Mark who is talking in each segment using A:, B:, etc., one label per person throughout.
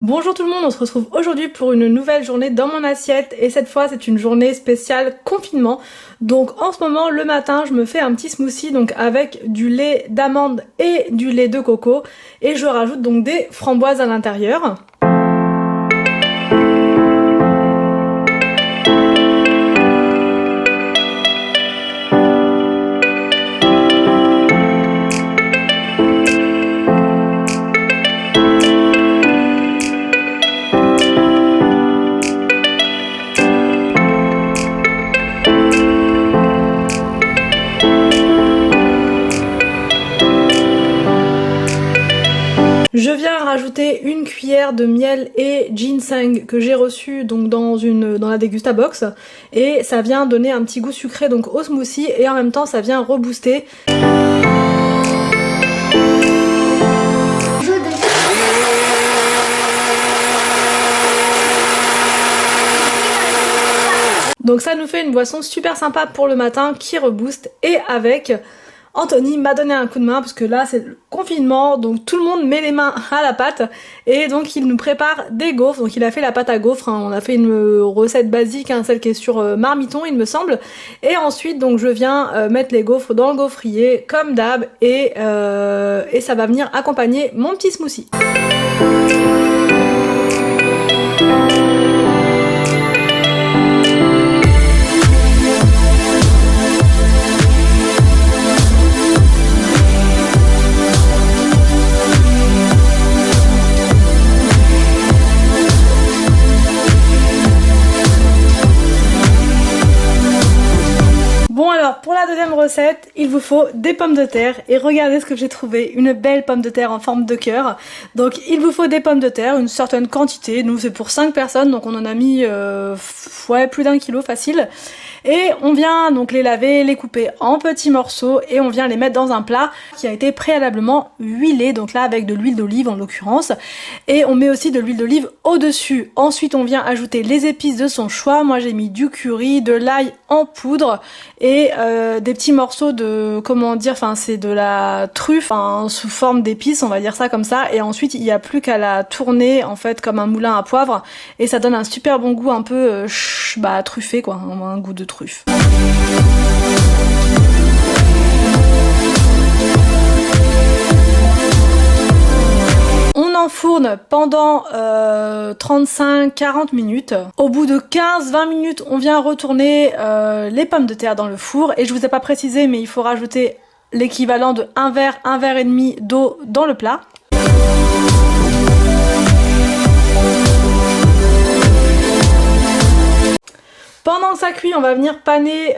A: Bonjour tout le monde, on se retrouve aujourd'hui pour une nouvelle journée dans mon assiette et cette fois c'est une journée spéciale confinement. Donc en ce moment le matin je me fais un petit smoothie donc avec du lait d'amande et du lait de coco et je rajoute donc des framboises à l'intérieur. Je viens rajouter une cuillère de miel et ginseng que j'ai reçu donc dans la Degustabox et ça vient donner un petit goût sucré donc au smoothie et en même temps ça vient rebooster. Donc ça nous fait une boisson super sympa pour le matin qui rebooste et avec Anthony m'a donné un coup de main parce que là c'est le confinement donc tout le monde met les mains à la pâte et donc il nous prépare des gaufres. Donc il a fait la pâte à gaufres, hein. On a fait une recette basique, hein, celle qui est sur Marmiton il me semble, et ensuite donc je viens mettre les gaufres dans le gaufrier comme d'hab et ça va venir accompagner mon petit smoothie. Bon alors pour la deuxième recette, il vous faut des pommes de terre et regardez ce que j'ai trouvé, une belle pomme de terre en forme de cœur. Donc il vous faut des pommes de terre, une certaine quantité, nous c'est pour 5 personnes donc on en a mis ouais, plus d'1 kilo facile. Et on vient donc les laver, les couper en petits morceaux et on vient les mettre dans un plat qui a été préalablement huilé, donc là avec de l'huile d'olive en l'occurrence. Et on met aussi de l'huile d'olive au-dessus. Ensuite on vient ajouter les épices de son choix, moi j'ai mis du curry, de l'ail en poudre et des petits morceaux de, comment dire, enfin c'est de la truffe sous forme d'épices, on va dire ça comme ça. Et ensuite il n'y a plus qu'à la tourner en fait comme un moulin à poivre et ça donne un super bon goût un peu truffé quoi, un goût de truffe. On enfourne pendant 35-40 minutes. Au bout de 15-20 minutes, on vient retourner les pommes de terre dans le four. Et je vous ai pas précisé, mais il faut rajouter l'équivalent de un verre et demi d'eau dans le plat. Pendant que ça cuit, on va venir paner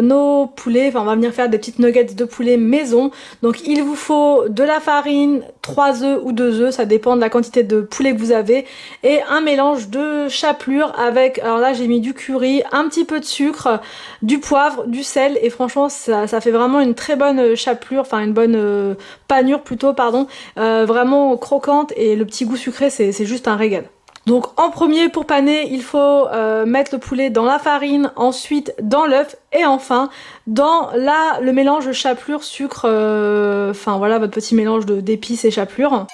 A: nos poulets, enfin on va venir faire des petites nuggets de poulet maison. Donc il vous faut de la farine, 3 œufs ou 2 œufs, ça dépend de la quantité de poulet que vous avez, et un mélange de chapelure avec, alors là j'ai mis du curry, un petit peu de sucre, du poivre, du sel, et franchement ça fait vraiment une très bonne chapelure, enfin une bonne panure plutôt, pardon, vraiment croquante, et le petit goût sucré c'est juste un régal. Donc en premier pour paner il faut mettre le poulet dans la farine, ensuite dans l'œuf et enfin dans le mélange chapelure sucre, enfin voilà votre petit mélange d'épices et chapelure.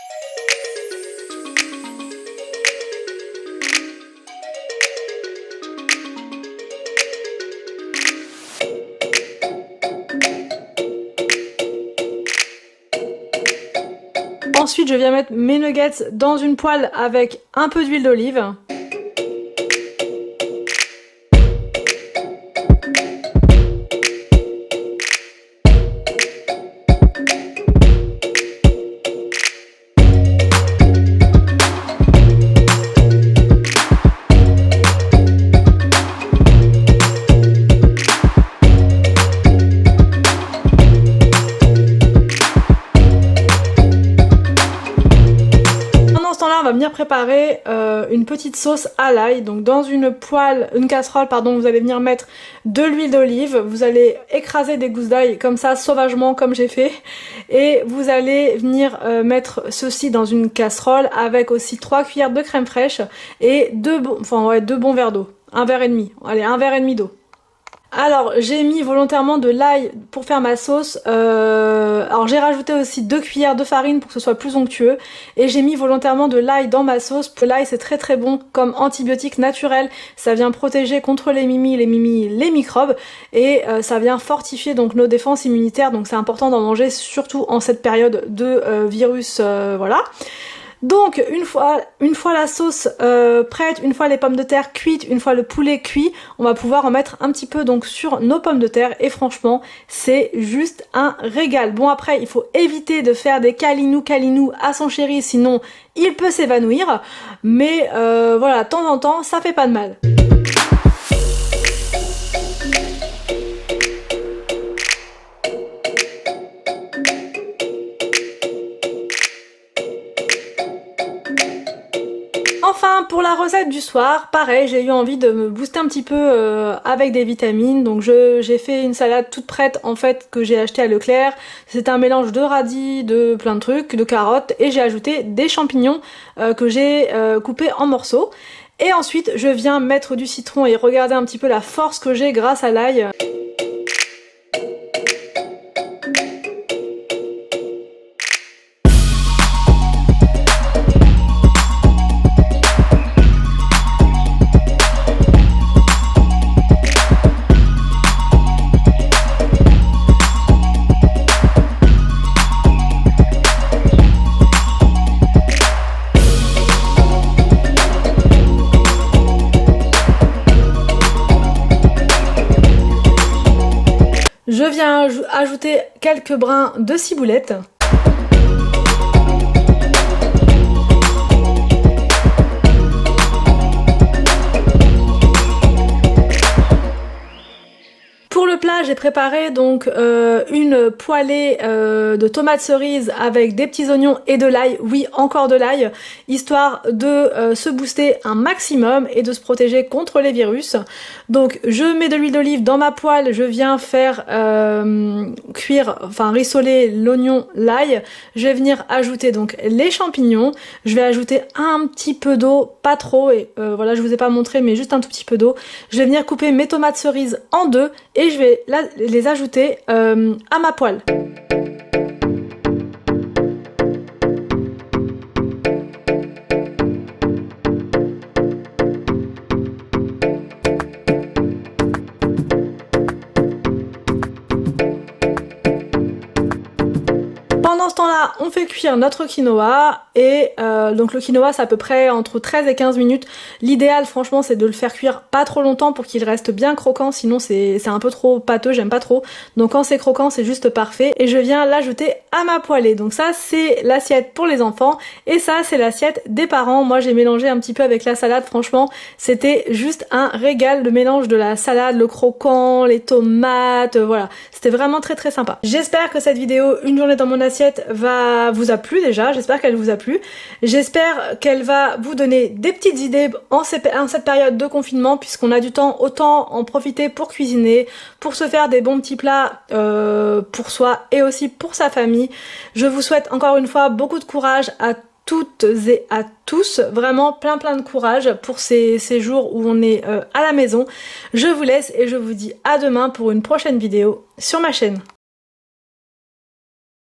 A: Ensuite je viens mettre mes nuggets dans une poêle avec un peu d'huile d'olive. On va venir préparer une petite sauce à l'ail. Donc dans une casserole pardon, vous allez venir mettre de l'huile d'olive, vous allez écraser des gousses d'ail comme ça sauvagement comme j'ai fait, et vous allez venir mettre ceci dans une casserole avec aussi 3 cuillères de crème fraîche et 2 bons verres d'eau, un verre et demi, allez un verre et demi d'eau. Alors j'ai mis volontairement de l'ail pour faire ma sauce, alors j'ai rajouté aussi 2 cuillères de farine pour que ce soit plus onctueux, et j'ai mis volontairement de l'ail dans ma sauce. L'ail c'est très très bon comme antibiotique naturel, ça vient protéger contre les microbes, et ça vient fortifier donc nos défenses immunitaires, donc c'est important d'en manger surtout en cette période de virus, voilà. Donc une fois la sauce prête, une fois les pommes de terre cuites, une fois le poulet cuit, on va pouvoir en mettre un petit peu donc sur nos pommes de terre, et franchement c'est juste un régal. Bon, après il faut éviter de faire des câlinous à son chéri, sinon il peut s'évanouir, mais voilà, de temps en temps ça fait pas de mal. Enfin, pour la recette du soir, pareil, j'ai eu envie de me booster un petit peu avec des vitamines, donc j'ai fait une salade toute prête en fait que j'ai achetée à Leclerc. C'est un mélange de radis, de plein de trucs, de carottes, et j'ai ajouté des champignons que j'ai coupés en morceaux. Et ensuite, je viens mettre du citron et regarder un petit peu la force que j'ai grâce à l'ail. Je viens ajouter quelques brins de ciboulette. Pour le plat, j'ai préparé donc une poêlée de tomates cerises avec des petits oignons et de l'ail, oui, encore de l'ail, histoire de se booster un maximum et de se protéger contre les virus. Donc je mets de l'huile d'olive dans ma poêle, je viens faire cuire, enfin rissoler l'oignon, l'ail, je vais venir ajouter donc les champignons, je vais ajouter un petit peu d'eau, pas trop, et voilà, je vous ai pas montré mais juste un tout petit peu d'eau. Je vais venir couper mes tomates cerises en deux et je vais les ajouter à ma poêle. Pendant ce temps-là, on fait cuire notre quinoa, et donc le quinoa c'est à peu près entre 13 et 15 minutes. L'idéal franchement c'est de le faire cuire pas trop longtemps pour qu'il reste bien croquant, sinon c'est un peu trop pâteux, j'aime pas trop. Donc quand c'est croquant c'est juste parfait, et je viens l'ajouter à ma poêlée. Donc ça c'est l'assiette pour les enfants, et ça c'est l'assiette des parents. Moi j'ai mélangé un petit peu avec la salade, franchement c'était juste un régal, le mélange de la salade, le croquant, les tomates, voilà. C'était vraiment très très sympa. J'espère que cette vidéo, une journée dans mon assiette, vous a plu déjà, j'espère qu'elle vous a plu. J'espère qu'elle va vous donner des petites idées en cette période de confinement, puisqu'on a du temps, autant en profiter pour cuisiner, pour se faire des bons petits plats pour soi et aussi pour sa famille. Je vous souhaite encore une fois beaucoup de courage à toutes et à tous, vraiment plein de courage pour ces jours où on est à la maison. Je vous laisse et je vous dis à demain pour une prochaine vidéo sur ma chaîne.